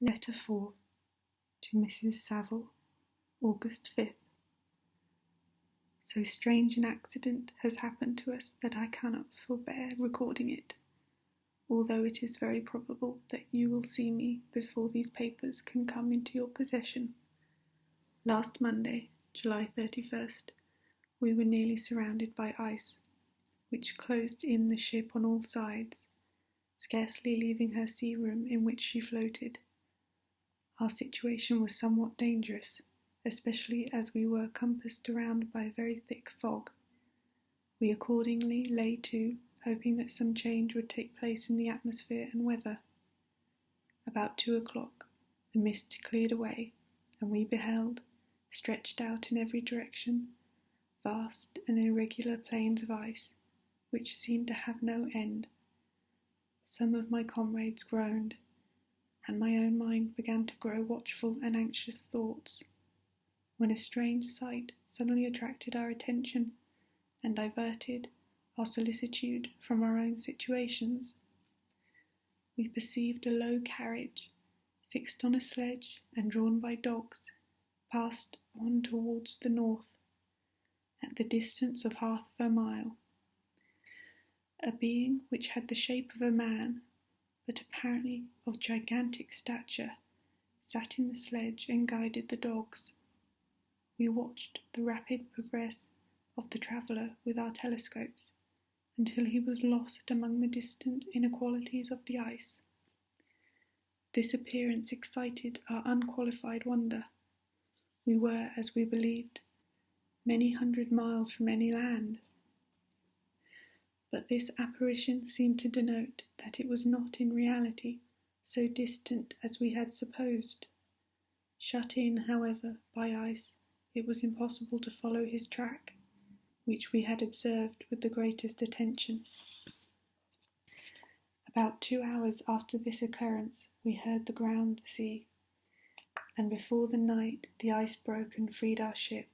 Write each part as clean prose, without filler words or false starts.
Letter 4 to Mrs. Saville, August 5th. So strange an accident has happened to us that I cannot forbear recording it, although it is very probable that you will see me before these papers can come into your possession. Last Monday, July 31st, we were nearly surrounded by ice, which closed in the ship on all sides, scarcely leaving her sea room in which she floated. Our situation was somewhat dangerous, especially as we were compassed around by a very thick fog. We accordingly lay to, hoping that some change would take place in the atmosphere and weather. About 2 o'clock, the mist cleared away, and we beheld, stretched out in every direction, vast and irregular plains of ice, which seemed to have no end. Some of my comrades groaned, and my own mind began to grow watchful and anxious thoughts, when a strange sight suddenly attracted our attention and diverted our solicitude from our own situations. We perceived a low carriage, fixed on a sledge and drawn by dogs, passed on towards the north, at the distance of half of a mile. A being which had the shape of a man, but apparently of gigantic stature, sat in the sledge and guided the dogs. We watched the rapid progress of the traveller with our telescopes until he was lost among the distant inequalities of the ice. This appearance excited our unqualified wonder. We were, as we believed, many hundred miles from any land. But this apparition seemed to denote that it was not in reality so distant as we had supposed. Shut in, however, by ice, it was impossible to follow his track, which we had observed with the greatest attention. About 2 hours after this occurrence, we heard the ground sea, and before the night the ice broke and freed our ship.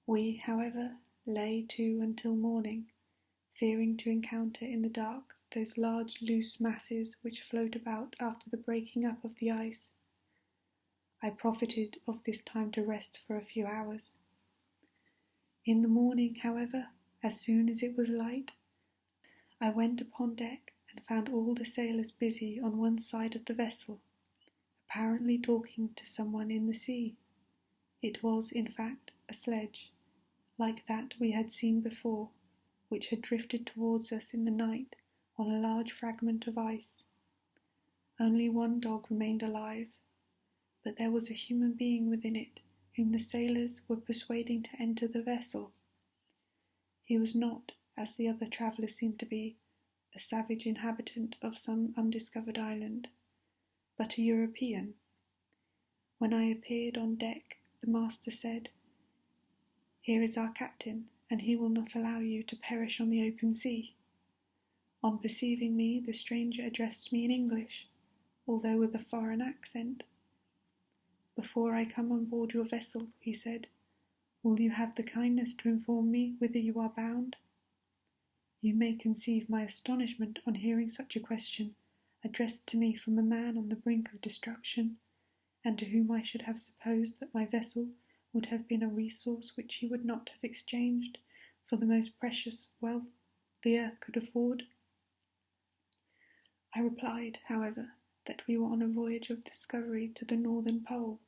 We, however, lay to until morning, fearing to encounter in the dark those large loose masses which float about after the breaking up of the ice. I profited of this time to rest for a few hours. In the morning, however, as soon as it was light, I went upon deck and found all the sailors busy on one side of the vessel, apparently talking to someone in the sea. It was, in fact, a sledge, like that we had seen before, which had drifted towards us in the night on a large fragment of ice. Only one dog remained alive, but there was a human being within it whom the sailors were persuading to enter the vessel. He was not, as the other travellers seemed to be, a savage inhabitant of some undiscovered island, but a European. When I appeared on deck, the master said, "Here is our captain, and he will not allow you to perish on the open sea." On perceiving me, the stranger addressed me in English, although with a foreign accent. "Before I come on board your vessel," he said, "will you have the kindness to inform me whither you are bound?" You may conceive my astonishment on hearing such a question addressed to me from a man on the brink of destruction, and to whom I should have supposed that my vessel would have been a resource which he would not have exchanged for the most precious wealth the earth could afford. I replied, however, that we were on a voyage of discovery to the northern pole.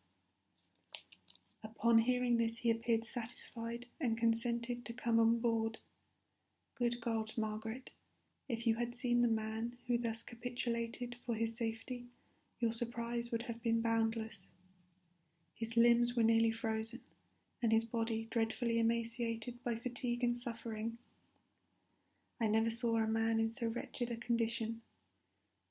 Upon hearing this he appeared satisfied and consented to come on board. Good God, Margaret, if you had seen the man who thus capitulated for his safety, your surprise would have been boundless. His limbs were nearly frozen, and his body dreadfully emaciated by fatigue and suffering. I never saw a man in so wretched a condition.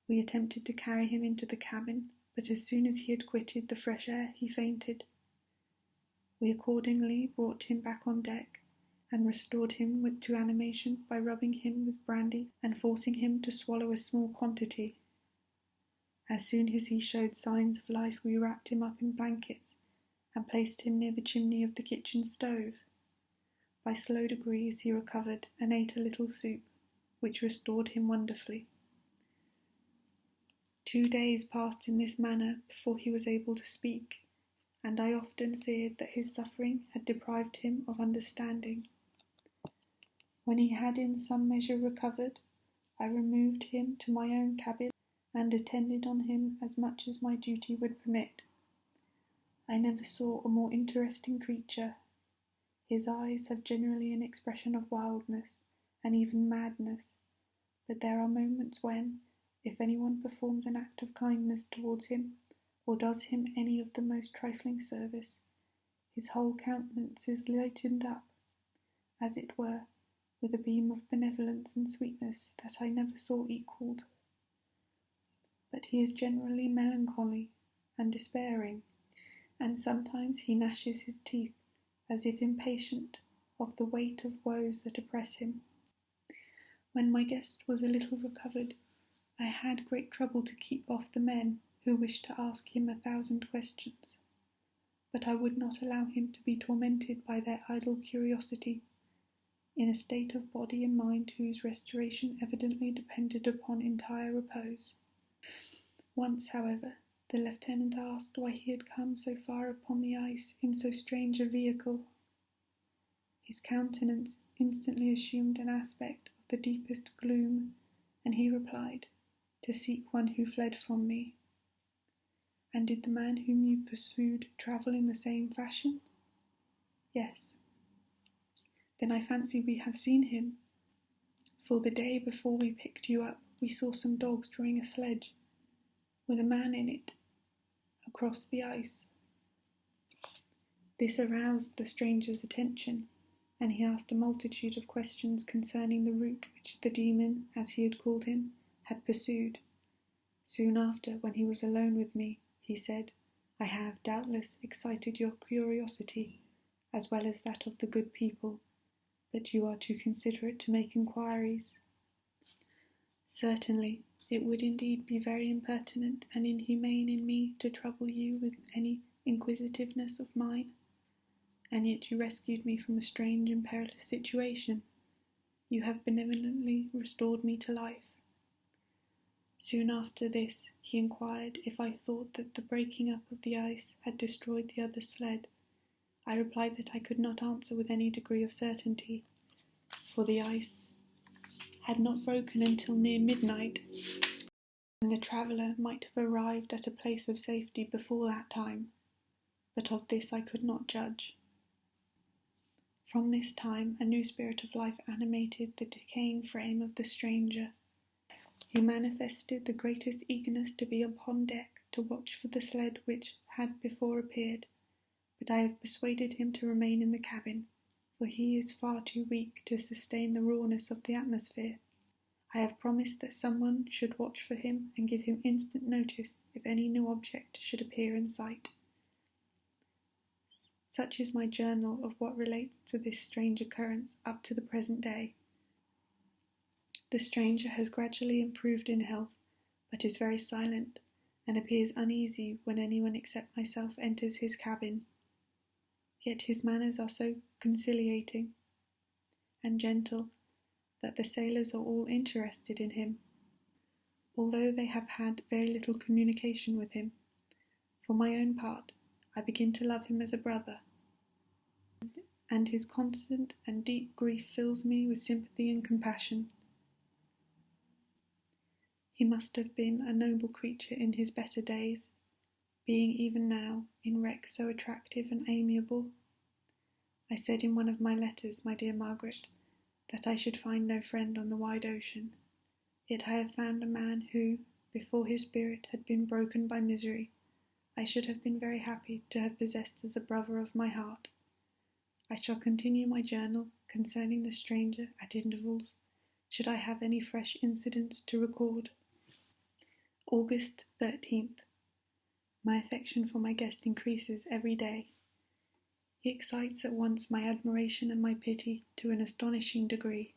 We attempted to carry him into the cabin, but as soon as he had quitted the fresh air he fainted. We accordingly brought him back on deck, and restored him to animation by rubbing him with brandy and forcing him to swallow a small quantity. As soon as he showed signs of life we wrapped him up in blankets and placed him near the chimney of the kitchen stove. By slow degrees he recovered and ate a little soup, which restored him wonderfully. 2 days passed in this manner before he was able to speak, and I often feared that his suffering had deprived him of understanding. When he had in some measure recovered, I removed him to my own cabin and attended on him as much as my duty would permit. I never saw a more interesting creature. His eyes have generally an expression of wildness and even madness, but there are moments when, if anyone performs an act of kindness towards him, or does him any of the most trifling service, his whole countenance is lightened up, as it were, with a beam of benevolence and sweetness that I never saw equalled. But he is generally melancholy and despairing, and sometimes he gnashes his teeth as if impatient of the weight of woes that oppress him. When my guest was a little recovered, I had great trouble to keep off the men who wished to ask him 1,000 questions, but I would not allow him to be tormented by their idle curiosity, in a state of body and mind whose restoration evidently depended upon entire repose. Once, however, the lieutenant asked why he had come so far upon the ice in so strange a vehicle. His countenance instantly assumed an aspect of the deepest gloom, and he replied, "To seek one who fled from me." "And did the man whom you pursued travel in the same fashion?" "Yes." "Then I fancy we have seen him, for the day before we picked you up we saw some dogs drawing a sledge, with a man in it, across the ice." This aroused the stranger's attention, and he asked a multitude of questions concerning the route which the demon, as he had called him, had pursued. Soon after, when he was alone with me, he said, "I have doubtless excited your curiosity, as well as that of the good people, but you are too considerate to make inquiries." "Certainly, it would indeed be very impertinent and inhumane in me to trouble you with any inquisitiveness of mine, and yet you rescued me from a strange and perilous situation. You have benevolently restored me to life." Soon after this he inquired if I thought that the breaking up of the ice had destroyed the other sled. I replied that I could not answer with any degree of certainty, for the ice had not broken until near midnight, and the traveller might have arrived at a place of safety before that time, but of this I could not judge. From this time a new spirit of life animated the decaying frame of the stranger. He manifested the greatest eagerness to be upon deck to watch for the sled which had before appeared, but I have persuaded him to remain in the cabin, for he is far too weak to sustain the rawness of the atmosphere. I have promised that someone should watch for him and give him instant notice if any new object should appear in sight. Such is my journal of what relates to this strange occurrence up to the present day. The stranger has gradually improved in health, but is very silent, and appears uneasy when anyone except myself enters his cabin. Yet his manners are so conciliating and gentle that the sailors are all interested in him, although they have had very little communication with him. For my own part, I begin to love him as a brother, and his constant and deep grief fills me with sympathy and compassion. He must have been a noble creature in his better days, being even now in wreck so attractive and amiable. I said in one of my letters, my dear Margaret, that I should find no friend on the wide ocean, yet I have found a man who, before his spirit had been broken by misery, I should have been very happy to have possessed as a brother of my heart. I shall continue my journal concerning the stranger at intervals, should I have any fresh incidents to record. August 13th. My affection for my guest increases every day. He excites at once my admiration and my pity to an astonishing degree.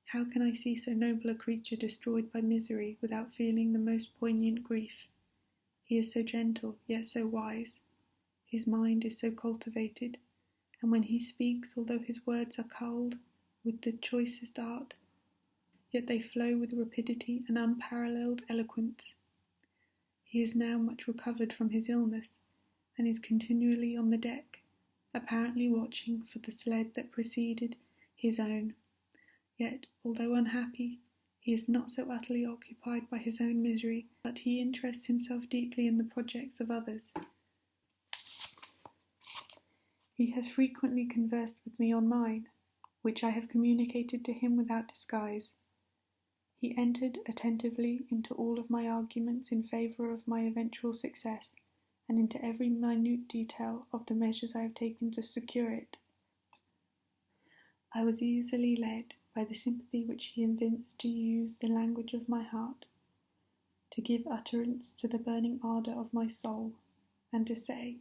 How can I see so noble a creature destroyed by misery without feeling the most poignant grief? He is so gentle, yet so wise. His mind is so cultivated, and when he speaks, although his words are culled with the choicest art, yet they flow with rapidity and unparalleled eloquence. He is now much recovered from his illness, and is continually on the deck, apparently watching for the sled that preceded his own. Yet, although unhappy, he is not so utterly occupied by his own misery that he interests himself deeply in the projects of others. He has frequently conversed with me on mine, which I have communicated to him without disguise. He entered attentively into all of my arguments in favour of my eventual success, and into every minute detail of the measures I have taken to secure it. I was easily led by the sympathy which he evinced to use the language of my heart, to give utterance to the burning ardour of my soul, and to say,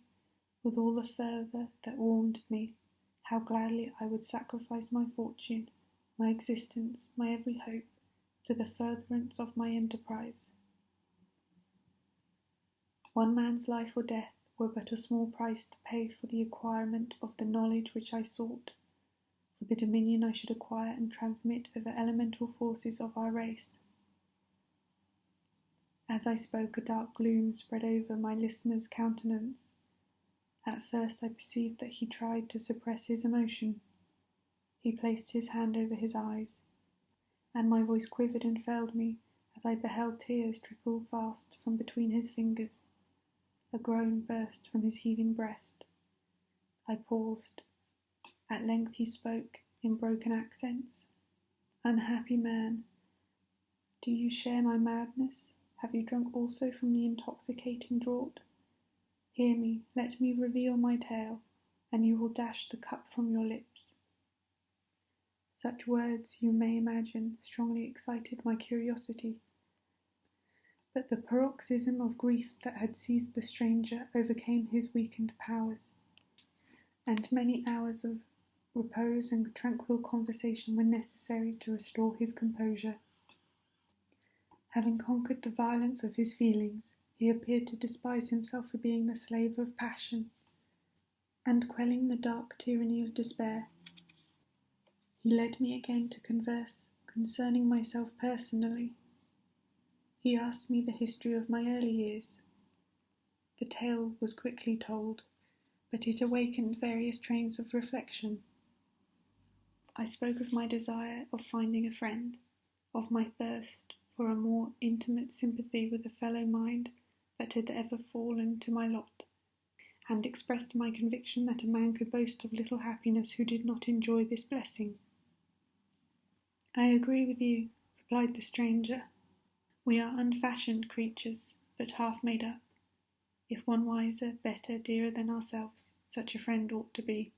with all the fervour that warmed me, how gladly I would sacrifice my fortune, my existence, my every hope, to the furtherance of my enterprise. One man's life or death were but a small price to pay for the acquirement of the knowledge which I sought, for the dominion I should acquire and transmit over elemental forces of our race. As I spoke, a dark gloom spread over my listener's countenance. At first I perceived that he tried to suppress his emotion. He placed his hand over his eyes, and my voice quivered and failed me as I beheld tears trickle fast from between his fingers. A groan burst from his heaving breast. I paused. At length he spoke in broken accents. "Unhappy man, do you share my madness? Have you drunk also from the intoxicating draught? Hear me, let me reveal my tale, and you will dash the cup from your lips." Such words, you may imagine, strongly excited my curiosity. But the paroxysm of grief that had seized the stranger overcame his weakened powers, and many hours of repose and tranquil conversation were necessary to restore his composure. Having conquered the violence of his feelings, he appeared to despise himself for being the slave of passion, and quelling the dark tyranny of despair, he led me again to converse concerning myself personally. He asked me the history of my early years. The tale was quickly told, but it awakened various trains of reflection. I spoke of my desire of finding a friend, of my thirst for a more intimate sympathy with a fellow mind that had ever fallen to my lot, and expressed my conviction that a man could boast of little happiness who did not enjoy this blessing. "I agree with you," replied the stranger. "We are unfashioned creatures, but half made up. If one wiser, better, dearer than ourselves, such a friend ought to be,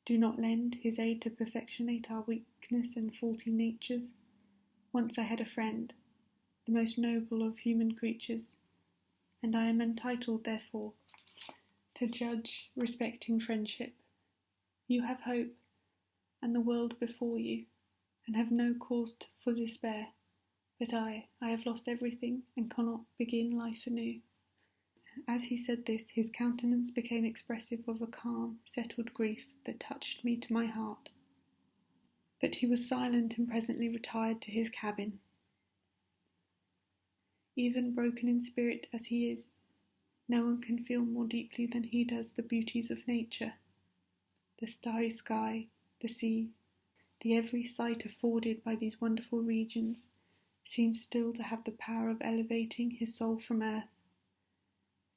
do not lend his aid to perfectionate our weakness and faulty natures. Once I had a friend, the most noble of human creatures, and I am entitled, therefore, to judge respecting friendship. You have hope, and the world before you, and have no cause for despair. But I have lost everything, and cannot begin life anew." As he said this, his countenance became expressive of a calm, settled grief that touched me to my heart. But he was silent and presently retired to his cabin. Even broken in spirit as he is, no one can feel more deeply than he does the beauties of nature. The starry sky, the sea, the every sight afforded by these wonderful regions seems still to have the power of elevating his soul from earth.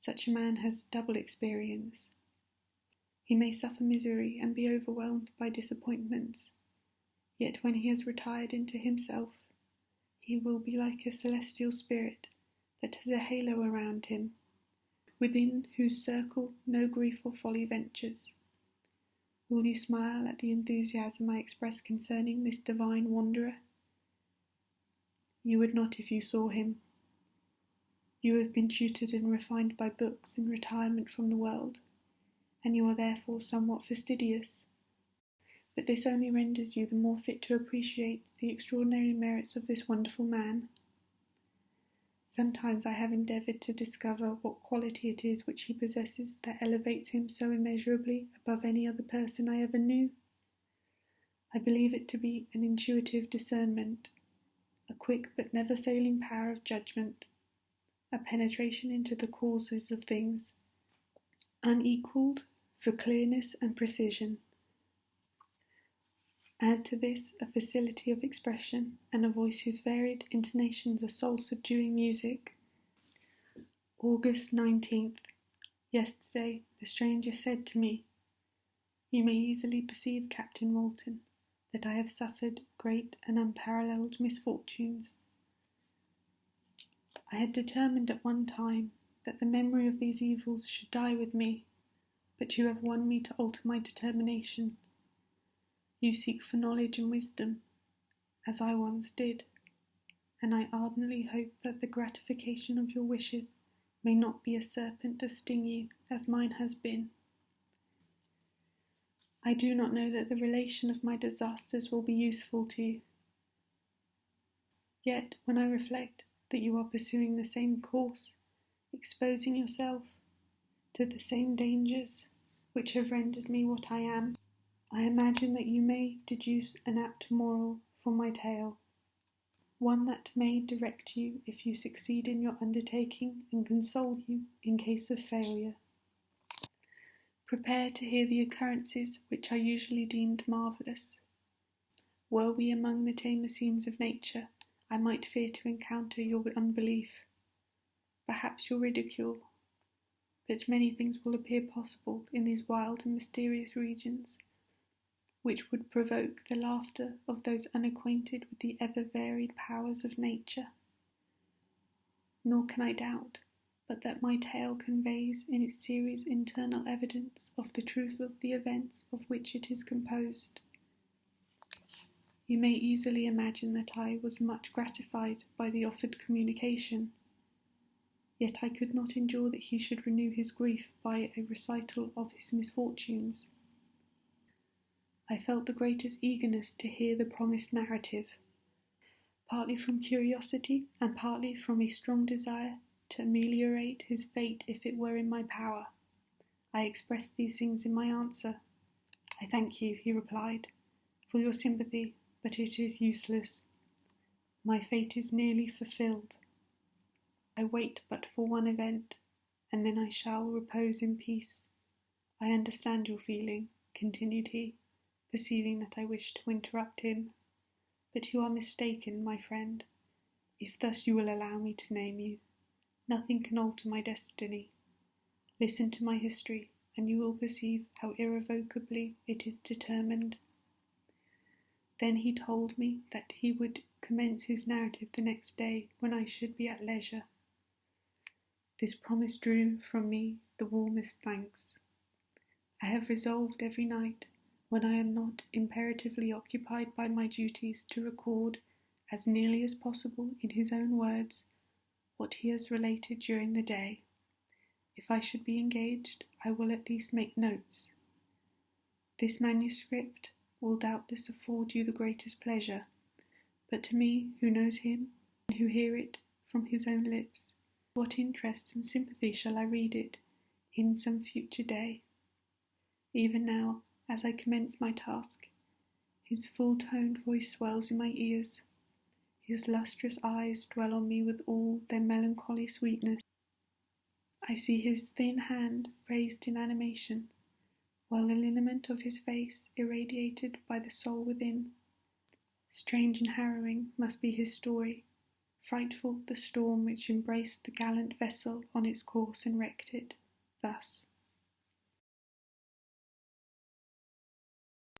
Such a man has double experience. He may suffer misery and be overwhelmed by disappointments, yet when he has retired into himself, he will be like a celestial spirit that has a halo around him, within whose circle no grief or folly ventures. Will you smile at the enthusiasm I express concerning this divine wanderer? You would not if you saw him. You have been tutored and refined by books in retirement from the world, and you are therefore somewhat fastidious. But this only renders you the more fit to appreciate the extraordinary merits of this wonderful man. Sometimes I have endeavoured to discover what quality it is which he possesses that elevates him so immeasurably above any other person I ever knew. I believe it to be an intuitive discernment, a quick but never failing power of judgment, a penetration into the causes of things, unequalled for clearness and precision. Add to this a facility of expression and a voice whose varied intonations are soul-subduing music. August 19th. Yesterday, the stranger said to me, "You may easily perceive, Captain Walton, that I have suffered great and unparalleled misfortunes. I had determined at one time that the memory of these evils should die with me, but you have won me to alter my determination. You seek for knowledge and wisdom, as I once did, and I ardently hope that the gratification of your wishes may not be a serpent to sting you, as mine has been. I do not know that the relation of my disasters will be useful to you. Yet, when I reflect that you are pursuing the same course, exposing yourself to the same dangers which have rendered me what I am, I imagine that you may deduce an apt moral from my tale, one that may direct you if you succeed in your undertaking and console you in case of failure. Prepare to hear the occurrences which are usually deemed marvellous. Were we among the tamer scenes of nature, I might fear to encounter your unbelief, perhaps your ridicule, but many things will appear possible in these wild and mysterious regions, which would provoke the laughter of those unacquainted with the ever-varied powers of nature. Nor can I doubt but that my tale conveys in its series internal evidence of the truth of the events of which it is composed. You may easily imagine that I was much gratified by the offered communication, yet I could not endure that he should renew his grief by a recital of his misfortunes. I felt the greatest eagerness to hear the promised narrative, partly from curiosity and partly from a strong desire to ameliorate his fate if it were in my power. I expressed these things in my answer. "I thank you," he replied, "for your sympathy, but it is useless. My fate is nearly fulfilled. I wait but for one event, and then I shall repose in peace. I understand your feeling," continued he, perceiving that I wished to interrupt him, "but you are mistaken, my friend, if thus you will allow me to name you. Nothing can alter my destiny. Listen to my history, and you will perceive how irrevocably it is determined." Then he told me that he would commence his narrative the next day when I should be at leisure. This promise drew from me the warmest thanks. I have resolved every night, when I am not imperatively occupied by my duties, to record, as nearly as possible in his own words, what he has related during the day. If I should be engaged, I will at least make notes. This manuscript will doubtless afford you the greatest pleasure, but to me, who knows him, and who hear it from his own lips, what interest and sympathy shall I read it in some future day? Even now, as I commence my task, his full-toned voice swells in my ears. His lustrous eyes dwell on me with all their melancholy sweetness. I see his thin hand raised in animation, while the lineament of his face irradiated by the soul within. Strange and harrowing must be his story, frightful the storm which embraced the gallant vessel on its course and wrecked it. Thus,